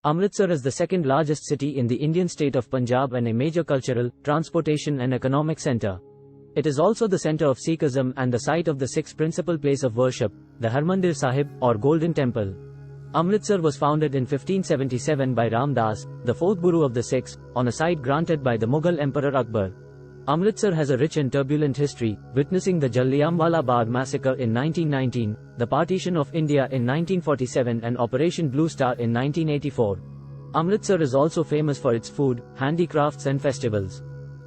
Amritsar is the second largest city in the Indian state of Punjab and a major cultural, transportation and economic centre. It is also the centre of Sikhism and the site of the Sikhs' principal place of worship, the Harmandir Sahib, or Golden Temple. Amritsar was founded in 1577 by Ram Das, the fourth Guru of the Sikhs, on a site granted by the Mughal Emperor Akbar. Amritsar has a rich and turbulent history, witnessing the Jallianwala Bagh massacre in 1919, the partition of India in 1947 and Operation Blue Star in 1984. Amritsar is also famous for its food, handicrafts and festivals.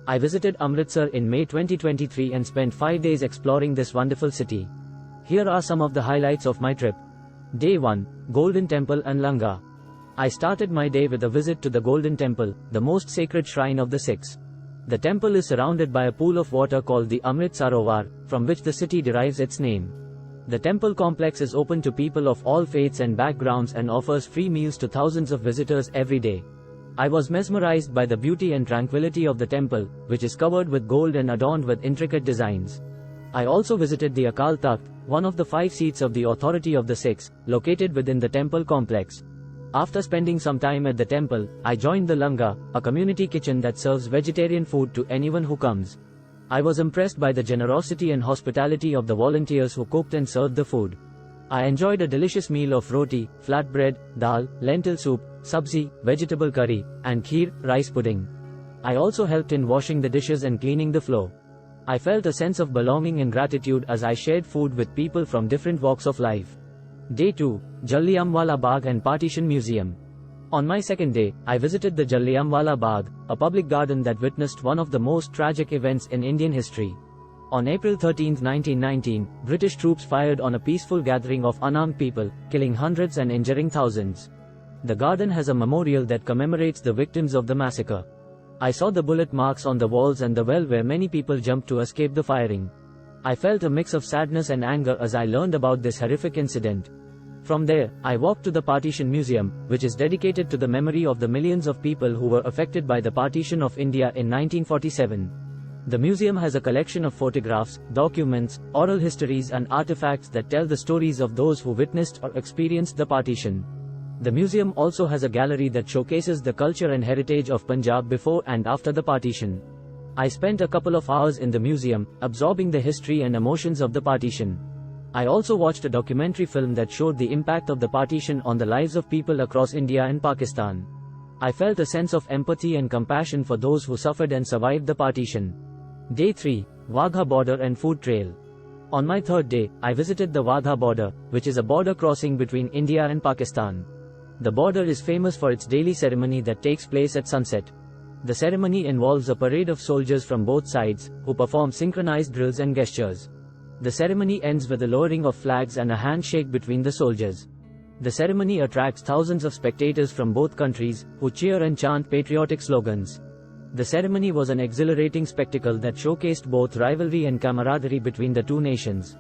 I visited Amritsar in May 2023 and spent 5 days exploring this wonderful city. Here are some of the highlights of my trip. Day 1, Golden Temple and Langar. I started my day with a visit to the Golden Temple, the most sacred shrine of the Sikhs. The temple is surrounded by a pool of water called the Amrit Sarovar, from which the city derives its name. The temple complex is open to people of all faiths and backgrounds and offers free meals to thousands of visitors every day. I was mesmerized by the beauty and tranquility of the temple, which is covered with gold and adorned with intricate designs. I also visited the Akal Takht, one of the 5 seats of the authority of the Sikhs, located within the temple complex. After spending some time at the temple, I joined the Langar, a community kitchen that serves vegetarian food to anyone who comes. I was impressed by the generosity and hospitality of the volunteers who cooked and served the food. I enjoyed a delicious meal of roti, flatbread, dal, lentil soup, sabzi, vegetable curry, and kheer, rice pudding. I also helped in washing the dishes and cleaning the floor. I felt a sense of belonging and gratitude as I shared food with people from different walks of life. Day 2, Jallianwala Bagh and Partition Museum. On my second day, I visited the Jallianwala Bagh, a public garden that witnessed one of the most tragic events in Indian history. On April 13, 1919, British troops fired on a peaceful gathering of unarmed people, killing hundreds and injuring thousands. The garden has a memorial that commemorates the victims of the massacre. I saw the bullet marks on the walls and the well where many people jumped to escape the firing. I felt a mix of sadness and anger as I learned about this horrific incident. From there, I walked to the Partition Museum, which is dedicated to the memory of the millions of people who were affected by the partition of India in 1947. The museum has a collection of photographs, documents, oral histories and artifacts that tell the stories of those who witnessed or experienced the partition. The museum also has a gallery that showcases the culture and heritage of Punjab before and after the partition. I spent a couple of hours in the museum, absorbing the history and emotions of the partition. I also watched a documentary film that showed the impact of the partition on the lives of people across India and Pakistan. I felt a sense of empathy and compassion for those who suffered and survived the partition. Day 3, Wagha Border and Food Trail. On my third day, I visited the Wagha border, which is a border crossing between India and Pakistan. The border is famous for its daily ceremony that takes place at sunset. The ceremony involves a parade of soldiers from both sides, who perform synchronized drills and gestures. The ceremony ends with the lowering of flags and a handshake between the soldiers. The ceremony attracts thousands of spectators from both countries, who cheer and chant patriotic slogans. The ceremony was an exhilarating spectacle that showcased both rivalry and camaraderie between the two nations.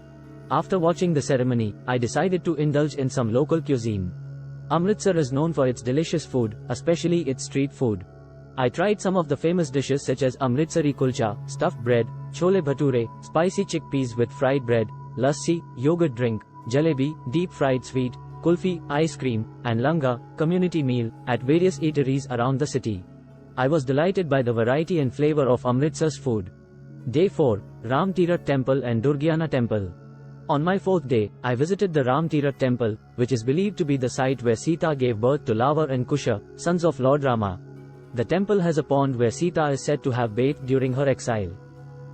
After watching the ceremony, I decided to indulge in some local cuisine. Amritsar is known for its delicious food, especially its street food. I tried some of the famous dishes such as Amritsari kulcha, stuffed bread, chole bhature, spicy chickpeas with fried bread, lassi, yogurt drink, jalebi, deep fried sweet, kulfi, ice cream, and langar, community meal, at various eateries around the city. I was delighted by the variety and flavor of Amritsar's food. Day 4, Ram Tirat Temple and Durgiana Temple. On my fourth day, I visited the Ram Tirat Temple, which is believed to be the site where Sita gave birth to Lava and Kusha, sons of Lord Rama. The temple has a pond where Sita is said to have bathed during her exile.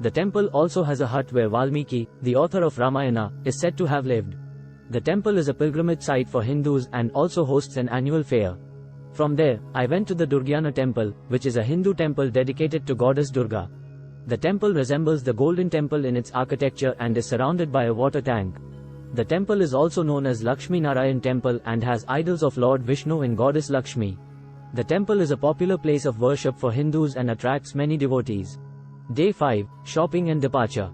The temple also has a hut where Valmiki, the author of Ramayana, is said to have lived. The temple is a pilgrimage site for Hindus and also hosts an annual fair. From there, I went to the Durgiana Temple, which is a Hindu temple dedicated to goddess Durga. The temple resembles the Golden Temple in its architecture and is surrounded by a water tank. The temple is also known as Lakshmi Narayan Temple and has idols of Lord Vishnu and goddess Lakshmi. The temple is a popular place of worship for Hindus and attracts many devotees. Day 5, Shopping and Departure.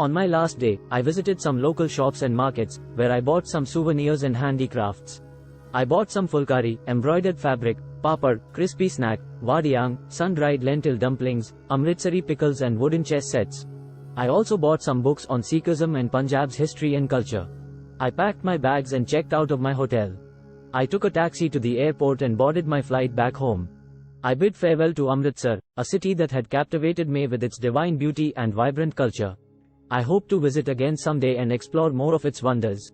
On my last day, I visited some local shops and markets, where I bought some souvenirs and handicrafts. I bought some fulkari, embroidered fabric, papad, crispy snack, vadiyang, sun-dried lentil dumplings, Amritsari pickles and wooden chess sets. I also bought some books on Sikhism and Punjab's history and culture. I packed my bags and checked out of my hotel. I took a taxi to the airport and boarded my flight back home. I bid farewell to Amritsar, a city that had captivated me with its divine beauty and vibrant culture. I hope to visit again someday and explore more of its wonders.